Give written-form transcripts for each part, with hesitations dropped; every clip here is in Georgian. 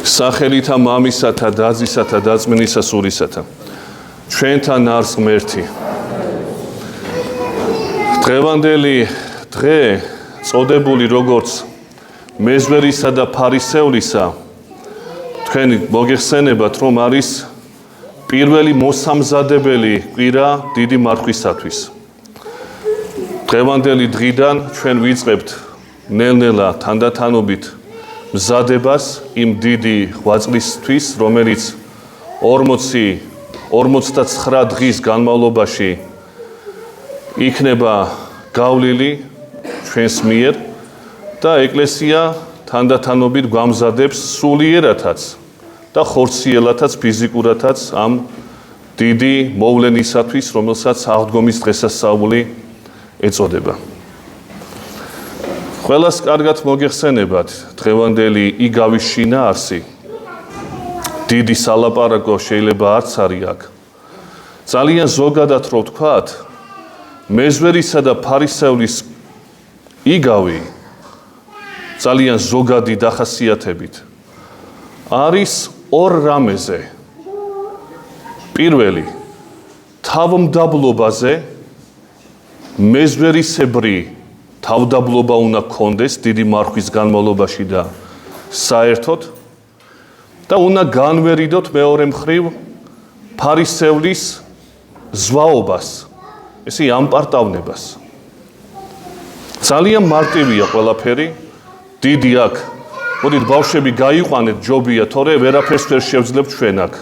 სახელითა მამისათა დაზისათა დაწმინისა სულისათა ჩვენთან არს ღმერთი დღევანდელი დღე წოდებული როგორც მეზვერისა და ფარისევლისა თქვენ მოგეხსენებათ რომ არის პირველი მოსამზადებელი კვირა დიდი მარხვისათვის დღევანდელი დღიდან ჩვენ ვიწყებთ ნელ-ნელა თანდათანობით მზადებას იმ დიდი ღვაწლისთვის, რომელიც 49 დღის განმავლობაში იქნება გავლილი ჩვენს მიერ და ეკლესია თანდათანობით გვამზადებს სულიერათაც და ხორციელათაც, ფიზიკურათაც ამ დიდი მოვლენისათვის, რომელსაც აღდგომის დღესასწაული ეწოდება. ყველას კარგად მოგეხსენებათ დღევანდელი იგავის შინაარსი. დიდი სალაპარაკო შეიძლება არც არის აქ. ძალიან ზოგადად რო ვთქვათ, მეზვერისა და ფარისევლის იგავი ძალიან ზოგადი დახასიათებით არის ორ რამეზე. პირველი თავმდაბლობაზე მეზვერისებრი თავდაბლობა უნდა გქონდეს დიდი მარხვის განმავლობაში და საერთოდ და უნდა განვერიდოთ მეორე მხრივ ფარისევლის ზვაობას, ესე ამპარტავნებას. ძალიან მარტივია ყველაფერი, დიდი აქ. მოდით ბავშვები გაიყვანეთ, ჯობია, თორე ვერაფერს ვერ შევძლებთ ჩვენ აქ.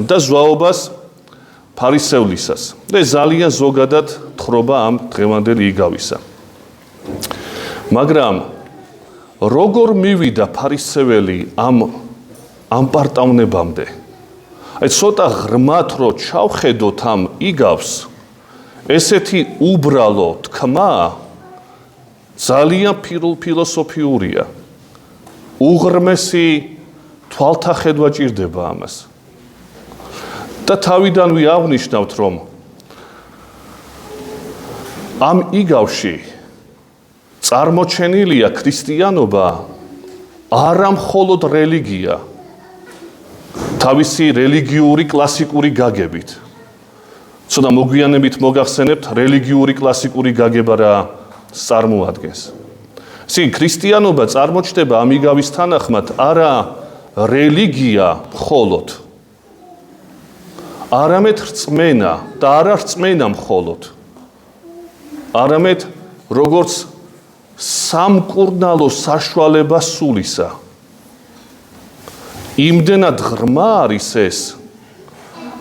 და ზვაობას ფარისევლისას. და ძალიან ზოგადად თხრობა ამ დღევანდელი იგავისა. მაგრამ როგორ მივიდა ფარისეველი ამ პარტავნებამდე? აი ცოტა ღრმად რო ჩავხედოთ ამ იგავს, ესეთი უბრალო თქმა ძალიან ფილოსოფიურია. უღრმესი თვალთახედვა ჭირდება ამას. და თავიდანვე აღნიშნავთ, რომ ამ იგავში წარმოჩენილია ქრისტიანობა არა მხოლოდ რელიგია, თავისი რელიგიური კლასიკური გაგებით. ცოტა მოგვიანებით მოგახსენებთ რელიგიური კლასიკური გაგება რა წარმოადგენს. ესე ქრისტიანობა წარმოჩნდება ამ იგავის თანახმად არა რელიგია მხოლოდ, არამედ რწმენა და არა რწმენა მხოლოდ. არამედ როგორც სამკურნალო საშუალება სულისა. იმდენად ღრმა არის ეს,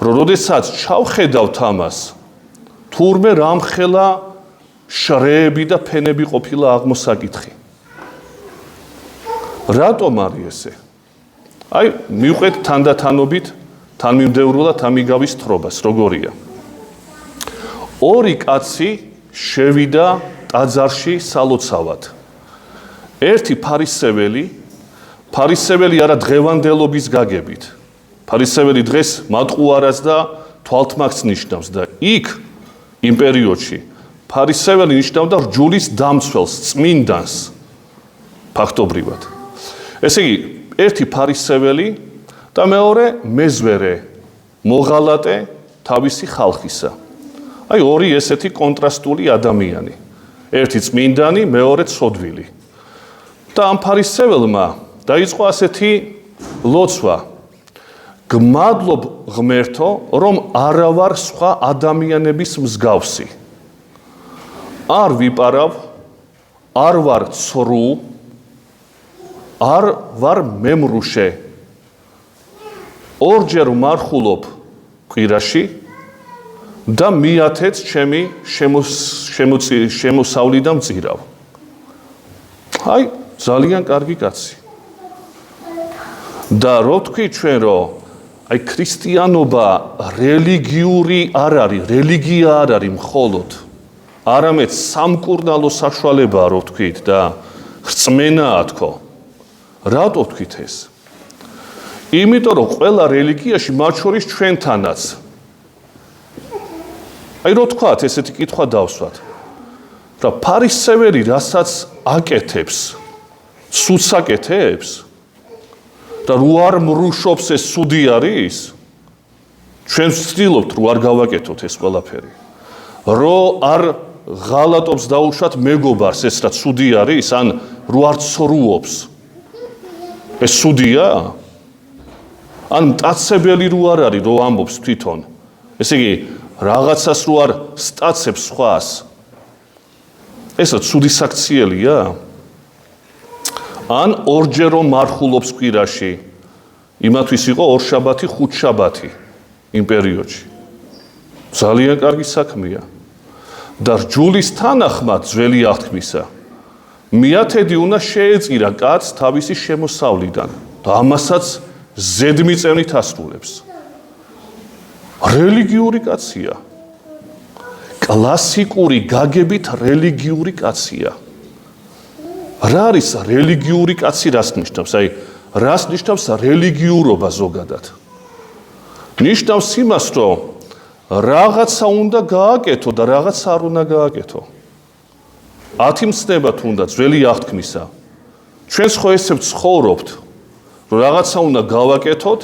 რომ როდესაც ჩავხედავთ ამას, თურმე რამხელა შრეები და ფენები ყოფილა აღმოსაკითხი. რატომ არის ესე? აი, მივყვეთ თანდათანობით თანმიმდევრულად ამ იგავის თხრობას, როგორია. ორი კაცი შევიდა ტაძარში სალოცავად. ერთი ფარისეველი არა დღევანდელობის გაგებით. ფარისეველი დღეს მატყუარას და თვალთმაქს ნიშნავს და იქ იმ პერიოდში ფარისეველი ნიშნავდა რჯულის დამცველს, წმინდანს ფაქტობრივად. ესე იგი, ერთი ფარისეველი და მეორე მეზვერე, მოღალატე თავისი ხალხისა. აი ორი ესეთი კონტრასტული ადამიანი. ერთი წმინდანი, მეორე ცოდვილი. და ამ ფარისეველმა დაიწყო ასეთი ლოცვა. გმადლობ ღმერთო, რომ არა ვარ სხვა ადამიანების მსგავსი. არ ვიპარავ, არ ვარ ცრუ, არ ვარ მემრუშე. ორჯერ ვმარხულობ კვირაში და მიათეც ჩემი შემოსავლი და მწირავ. აი, ძალიან კარგი კაცი. და რო თქვი ჩვენ, რომ აი ქრისტიანობა რელიგიური არ არის, რელიგია არ არის მხოლოდ, არამედ სამკურნალო საშუალებაა, რო თქვით და რწმენაა თქო. რატო თქვით ეს? იმიტომ რომ ყველა რელიგიაში, მათ შორის ჩვენთანაც. აი რო თქვათ, ესეთი კითხვა დავსვათ. რა ფარისეველი რასაც აკეთებს, ცუდს აკეთებს და რო არ მრუშობს ეს ცუდი არის, ჩვენ ვცდილობთ რო არ გავაკეთოთ ეს ყველაფერი. რო არ ღალატობს დაუშვათ მეგობარს ეს რაც ცუდი არის, ან რო არ ცრუობს. ეს ცუდია? ან მტაცებელი რო არ არის, რო ამბობს თვითონ. ესე იგი, რაღაცას რო არ სტაცებს სხვას. ეს ცუდი საქციელია? ან ორჯერ რომ მარხულობს კვირაში. იმათვის იყო ორშაბათი, ხუთშაბათი იმ პერიოდში. ძალიან კარგი საქმეა. და რჯულის თანახმად ძველი აღთქმისა მიათედი უნდა შეეწირა კაცს თავისი შემოსავლიდან და ამასაც ზედმიწევნით ასრულებს. რელიგიური კაცია. კლასიკური გაგებით რელიგიური კაცია. რა არის რელიგიური კაცი, რას ნიშნავს? აი, რას ნიშნავს რელიგიურობა ზოგადად? ნიშნავს იმას, რომ რაღაცა უნდა გააკეთო და რაღაცა არ უნდა გააკეთო. 10 მცნება თუნდა ძველი აღთქმისა. ჩვენს ხო ესე ვცხოვრობთ, რომ რაღაცა უნდა გავაკეთოთ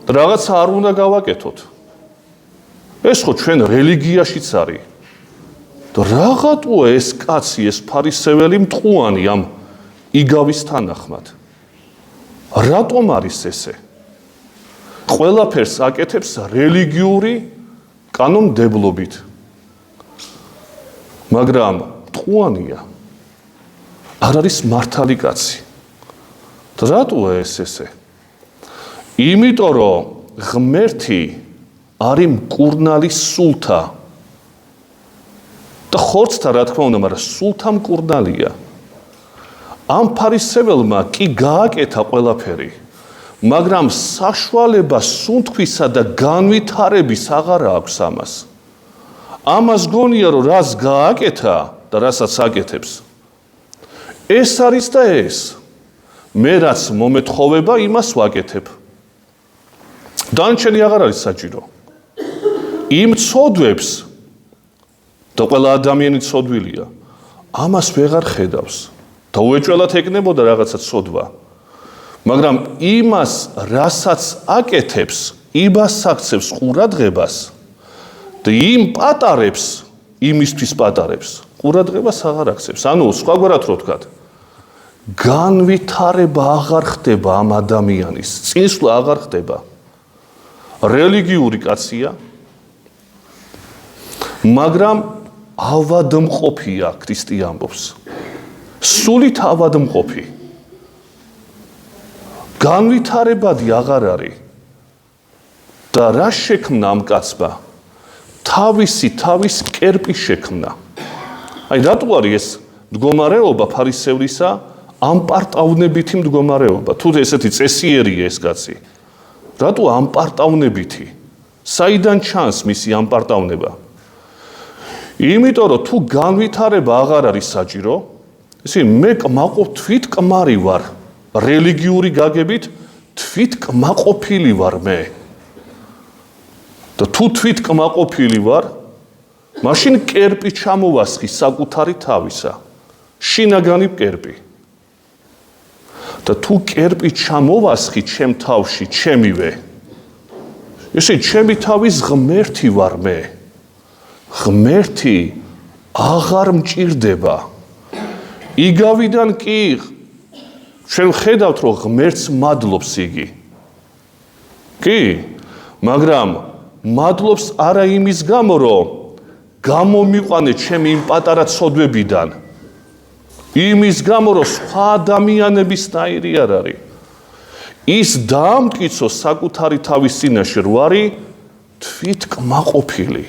და რაღაცა არ უნდა გავაკეთოთ. ეს ხო ჩვენ რელიგიაშიც არის. და რაღაცოა ეს კაცი, ეს ფარისეველი მტყუანი ამ იგავის თანახმად. რატომ არის ესე? ყველაფერს აკეთებს რელიგიური კანონმდებლობით. მაგრამ მტყუანია. არ არის მართალი კაცი. და რატოა ეს ესე? იმიტომ რომ ღმერთი არის მკურნალი სულთა. და ხორცთა რა თქმა უნდა, მაგრამ სულთა მკურნალია. ამ ფარისეველმა კი გააკეთა ყველაფერი, მაგრამ საშუალება სუნთქვისა და განვითარების აღარ აქვს ამას. ამას გონია, რომ რას გააკეთა და რასაც აკეთებს. ეს არის და ეს. მე რაც მომეთხოვება, იმას ვაკეთებ. დანარჩენი აღარ არის საჭირო. იმ ცოდვებს და ყველა ადამიანი ცოდვილია. ამას ვეღარ ხედავს. და უეჭველად ეკნებოდა რაღაცა ცოდვა. მაგრამ იმას, რასაც აკეთებს, იმას აქცევს ყურადღებას და იმ პატარებს, იმისთვის პატარებს, ყურადღებას აღარ აქცევს. ანუ სხვაგვარად რო ვთქვათ, განვითარება აღარ ხდება ამ ადამიანის, წინსვლა აღარ ხდება. რელიგიური კაცია, მაგრამ ავადმყოფია, ქრისტე ამბობს. სულით ავადმყოფი. განვითარებადი აღარ არის. და რა შექმნა ამ კაცმა? თავის კერპი შექმნა. აი რატო არის ეს მდგომარეობა ფარისევლისა ამ პარტავნებითი მდგომარეობა? თუ ესეთი წესიერია ეს კაცი. რატო ამ პარტავნებითი? საიდან ჩანს მისი ამ პარტავნება? იმიტომ რომ თუ განვითარება აღარ არის საჭირო, ესე მე კმაყოფ თვით კმარი ვარ. რელიგიური გაგებით თვით კმაყოფილი ვარ მე. და თუ თვით კმაყოფილი ვარ, მაშინ კერპი ჩამოვასხი საკუთარი თავისა. შინაგანი კერპი. და თუ კერპი ჩამოვასხი ჩემ თავში, ჩემივე. ესე ჩემი თავის ღმერთი ვარ მე. ღმერთი აღარ მჭირდება. იგავიდან კი ჩვენ ხედავთ, რომ ღმერთს მადლობს იგი. კი, მაგრამ მადლობს არა იმის გამო, რომ გამომიყვანე ჩემი იმ პატარა ცოდვებიდან. იმის გამო, რომ სხვა ადამიანების ნაირი არ არის. ის დაამტკიცო საკუთარი თავის წინაშე რო არის თვით კმაყოფილი.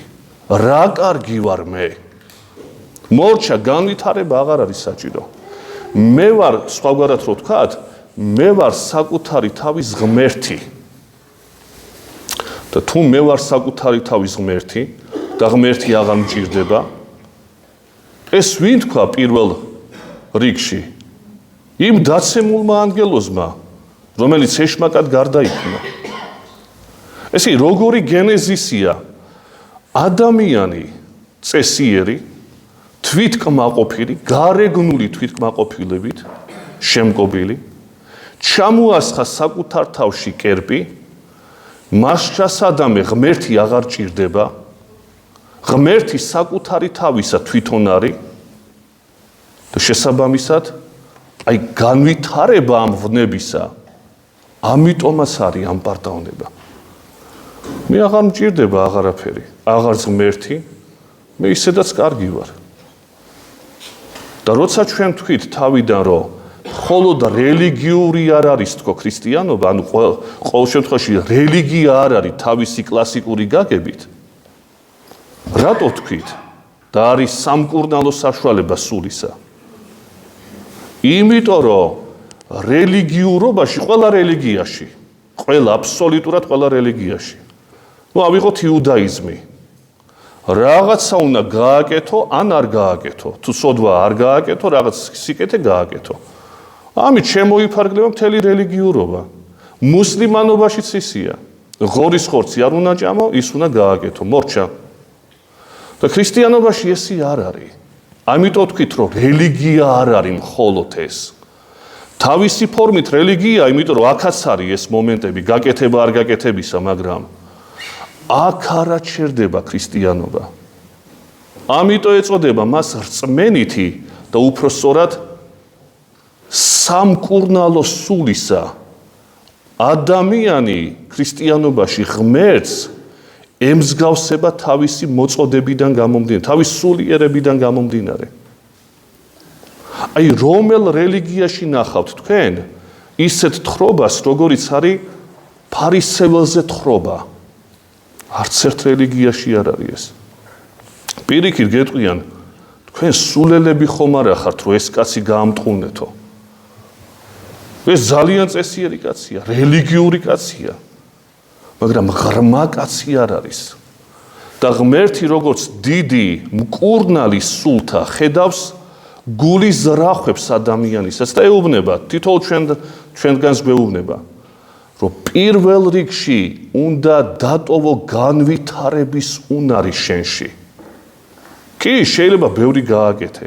რა კარგი ვარ მე. მორჩა განვითარება აღარ არის საჭირო. მე ვარ, სხვაგვარად რო ვთქვათ, მე ვარ საკუთარი თავის ღმერთი. და თუ მე ვარ საკუთარი თავის ღმერთი და ღმერთი აღარ მჭირდება, ეს ვინ თქვა პირველ რიგში? იმ დაცემულმა ანგელოზმა, რომელიც ეშმაკად გარდაიქმნა. ესე როგორი გენეზისია? ადამიანი წესიერი, თვითკმაყოფილი, გარეგნული თვითკმაყოფილებით შემკობილი, ჩამოასხა საკუთარ თავში კერპი, მას ჩასადამე ღმერთი აღარ ჭირდება, ღმერთი საკუთარი თავისა თვითონ არის და შესაბამისად აი განვითარება ამ ვნებისა, ამიტომაც არის ამ პარტაონება. მე აღარ მჭირდება აღარაფერი, აღარც ღმერთი, მე ისედაც კარგი ვარ. და როცა ჩვენ თქვით თავიდან, რომ მხოლოდ რელიგიური არ არის თქო ქრისტიანობა, ანუ ყოველ შემთხვევაში რელიგია არ არის თავისი კლასიკური გაგებით, რატო თქვით და არის სამკურნალო საშუალება სულისა? იმიტომ რომ რელიგიურობაში, ყველა რელიგიაში, აბსოლუტურად ყველა რელიგიაში, ავიღოთ იუდაიზმი, რაღაცა უნდა გააკეთო, ან არ გააკეთო, თუ სოდვა არ გააკეთო, რაღაც სიკეთე გააკეთო. ამით შემოიფარგლება მთელი რელიგიურობა. მუსლიმანობაშიც ისია. ღორის ხორცი არ უნდა ჭამო, ის უნდა გააკეთო, მორჩა. და ქრისტიანობაში ესე არ არის. ამიტომ თქვით, რომ რელიგია არ არის მხოლოდ ეს. თავისი ფორმით რელიგია, იმიტომ რომ აქაც არის ეს მომენტები, გაკეთება არ გაკეთებისა, მაგრამ აქ არ აჩერდება ქრისტიანობა. ამიტომ ეწოდება მას რწმენითი და უფრო სწორად სამკურნალო სულისა ადამიანი ქრისტიანობაში ღმერთს ემსგავსება თავისი მოწოდებიდან გამომდინარე, თავის სულიერებიდან გამომდინარე. აი რომელ რელიგიაში ნახავთ თქვენ ისეთ თხრობას, როგორიც არის ფარისეველზე თხრობა. არც ერთ რელიგიაში არ არის ეს. პირიქით გეტყვიან, თქვენ სულელები ხომ არა ხართ, რომ ეს კაცი გაამტყუნეთო. ეს ძალიან წესიერი კაცია, რელიგიური კაცია, მაგრამ ღრმა კაცი არ არის. და ღმერთი როგორც დიდი მკურნალი სულთა ხედავს გულის ზრახვებს ადამიანისას და ეუბნება, თითოეულ ჩვენგანს გვეუბნება, რომ პირველ რიგში უნდა დატოვო განვითარების უნარი შენში. კი, შეიძლება ბევრი გააკეთე,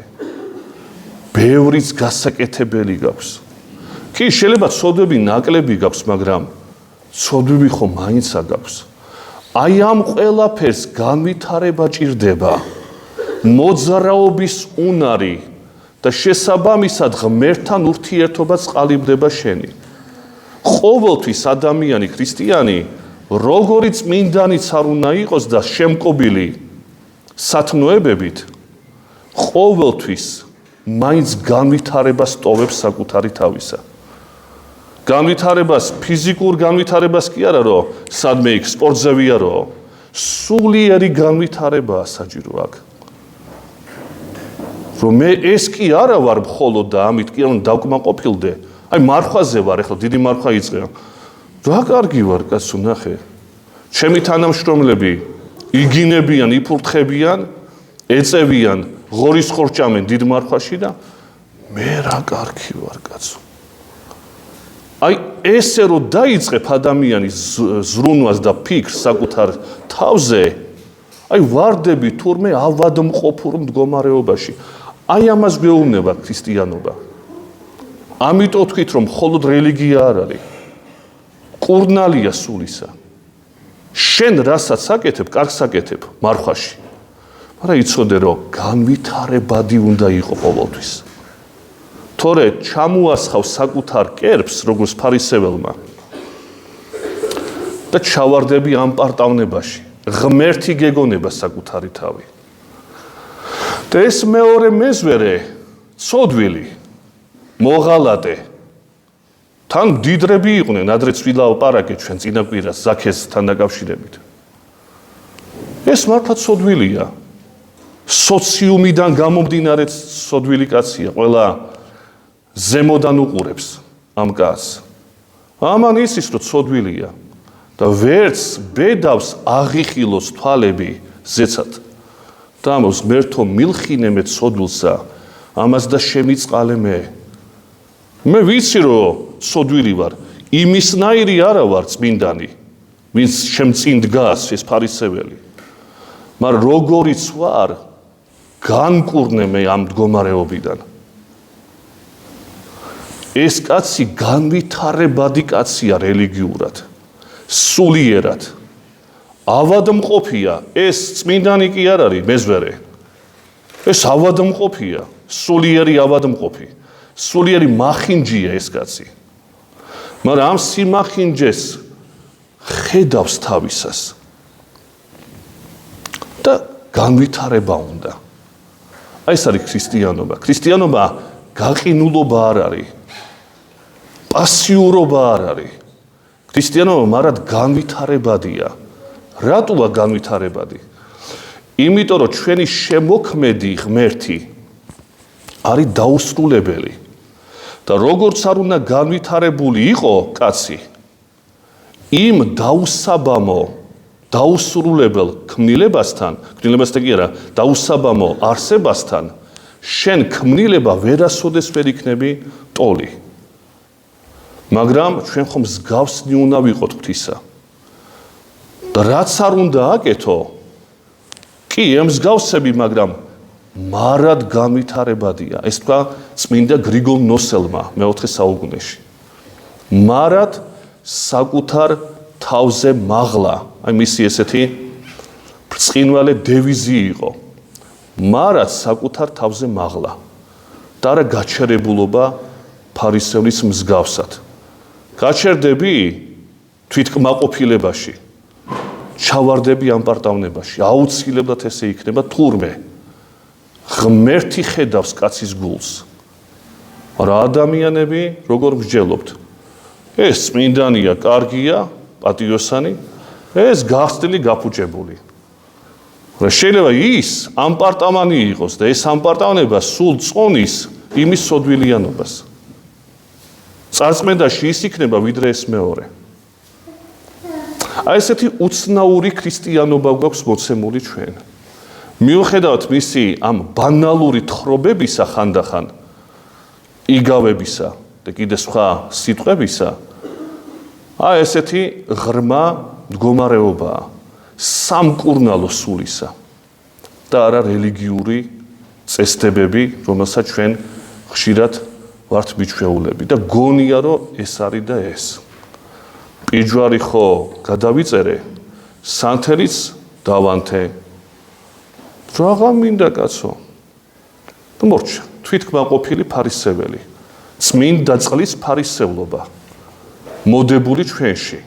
ბევრიც გასაკეთებელი გაქვს. კი, შეიძლება ცოდვები ნაკლები გაქვს, მაგრამ ცოდვები ხო მაინც აგაქვს. აი ამ ყველაფერს განვითარება ჭირდება, მოძრაობის უნარი და შესაბამისად ღმერთთან ურთიერთობაც ყალიბდება შენი. ყოველთვის ადამიანი ქრისტიანი, როგორი წმინდანიც არ უნდა იყოს და შემკობილი სათნოებებით, ყოველთვის მაინც განვითარებას ტოვებს საკუთარი თავისა. განვითარებას, ფიზიკურ განვითარებას კი არა, რომ სადმე იქ სპორტზე ვიარო, სულიერი განვითარებაა საჭირო აქ. რომ მე ეს კი არა ვარ მხოლოდ და ამით კი არ დავკმაყოფილდე. აი მარხვაზე ვარ, ახლა დიდი მარხვა იწყება. რა კარგი ვარ, კაცო, ნახე. ჩემი თანამშრომლები იგინებიან, იფურთხებიან, ეწევიან, ღორის ხორჭამენ დიდ მარხვაში და მე რა კარგი ვარ, კაცო. აი ესე რომ დაიწყებ ადამიანის ზრუნვას და ფიქრს საკუთარ თავზე, აი ვარდები თურმე ავადმყოფურ მდგომარეობაში. აი ამას გვეუბნება ქრისტიანობა. ამიტომ თქვით, რომ მხოლოდ რელიგია არ არის. კურნალია სულისა. შენ რასაც აკეთებ, კარგს აკეთებ მარხვაში. მაგრამ იცოდე, რომ განვითარებადი უნდა იყო ყოველთვის. თორე ჩამოასხავ საკუთარ კერპს, როგორც ფარისეველმა. და ჩავარდები ამ პარტავნებაში. ღმერთი გეგონება საკუთარი თავი. და ეს მეორე მეზვერე, ცოდვილი, მოღალატე. თან მდიდრები იყვნენ, ადრე ვილაპარაკეთ ჩვენ წინაკვირას ზაქესთან დაკავშირებით. ეს მართლა ცოდვილია. სოციუმიდან გამომდინარე ცოდვილი კაცია, ყველა ზემოდან უყურებს ამ კაცს. ამან იცის, რომ ცოდვილია და ვერც ბედავს აღიხილოს თვალები ზეცად. და ამას ღმერთო მილხინე მე ცოდვილსა, ამას და შემიწყალე მე. მე ვიცი, რომ ცოდვილი ვარ, იმისნაირი არა ვარ წმინდანი, ვინც შემ წინ დგას ეს ფარისეველი. მაგრამ როგორიც ვარ, განკურნე მე ამ მდგომარეობიდან. ეს კაცი განვითარებადი კაცია რელიგიურად, სულიერად. ავადმყოფია, ეს წმინდანი კი არ არის მეზვერე. ეს ავადმყოფია, სულიერი ავადმყოფი, სულიერი მახინჯია ეს კაცი. მაგრამ ამ სიმახინჯეს ხედავს თავისას და განვითარება უნდა. აი ეს არის ქრისტიანობა. ქრისტიანობა გაყინულობა არ არის. პასიურობა არ არის. ქრისტიანობა მარად განვითარებადია. რატოა განვითარებადი? იმიტომ რომ ჩვენი შემოქმედი ღმერთი არის დაუსრულებელი. და როგორც არ უნდა განვითარებული იყო კაცი, იმ დაუსაბამო, დაუსრულებელ ქმნილებასთან, ქმნილებასთან კი არა, დაუსაბამო არსებასთან, შენ ქმნილება ვერასოდეს ვერ იქნები ტოლი. მაგრამ ჩვენ ხომ მსგავსნი უნდა ვიყოთ ღვთისა. და რაც არ უნდა აკეთო, კი ემსგავსები, მაგრამ მარად განვითარებადია. ეს თქვა წმინდა გრიგოლ ნოსელმა მე-4 საუკუნეში. მარად საკუთარ თავზე მაღლა, აი მისი ესეთი ბრწყინვალე დევიზი იყო. მარად საკუთარ თავზე მაღლა და არა გაჩერებულობა ფარისევლის მსგავსად. გაჩერდები თვითკმაყოფილებაში, ჩავარდები ამ პარტავნებაში, აუცილებლად ესე იქნება თურმე ღმერთი ხედავს კაცის გულს. რა ადამიანები როგორ მსჯელობთ? ეს წმინდანია, კარგია, პატიოსანი, ეს გახსნილი, გაფუჭებული. შეიძლება ის ამპარტამანი იყოს და ეს ამპარტავნება სულ წონის იმის სოდვილიანობას. წარწმენდაში ის იქნება ვიდრე ეს მეორე. აი ესეთი უცნაური ქრისტიანობა გვაქვს მოცემული ჩვენ. მიუხედავად მისი ამ ბანალური თხრობებისა ხანდახან, იგავებისა და კიდე სხვა სიტყვებისა, აი ესეთი ღრმა მდგომარეობაა სამკურნალო სულისა და არა რელიგიური წესდებები, რომელსაც ჩვენ ხშირად ვართ მიჩვეულები და გონია რომ ეს არის და ეს. პირჯვარი ხო გადავიწერე, სანთელიც დავანთე. რაღა მინდა კაცო. მორჩა, თვითკმაყოფილი ფარისეველი, წმინდა წყლის ფარისევლობა, მოდებული ჩვენში.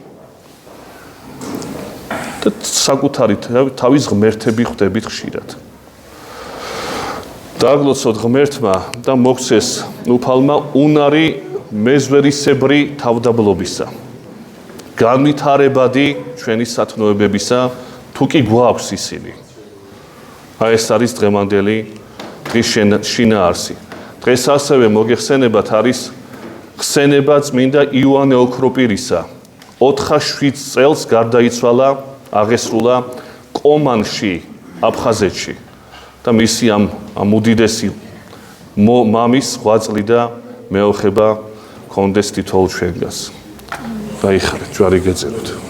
და საკუთარი თავის ღმერთები ხვდებით ხშირად. დააგლოცოთ ღმერთმა და მოგცეს უფალმა უნარი მეზვერისებრი თავდაბლობისა. განვითარებადი ჩვენი სათნოებებისა, თუ კი გვაქვს ისინი. აი ეს არის დღევანდელი დღის შინაარსი. დღეს ასევე მოგეხსენებათ არის ხსენება წმინდა იოანე ოქროპირისა. 407 წელს გარდაიცვალა, აღესრულა კომანში, აფხაზეთში და მისი ამ უდიდესი მამის ღვაწლი და მეოხება კონდეს თითოეულ ჩვენგანს. გაიხარეთ, ჯვარი გეძებოთ.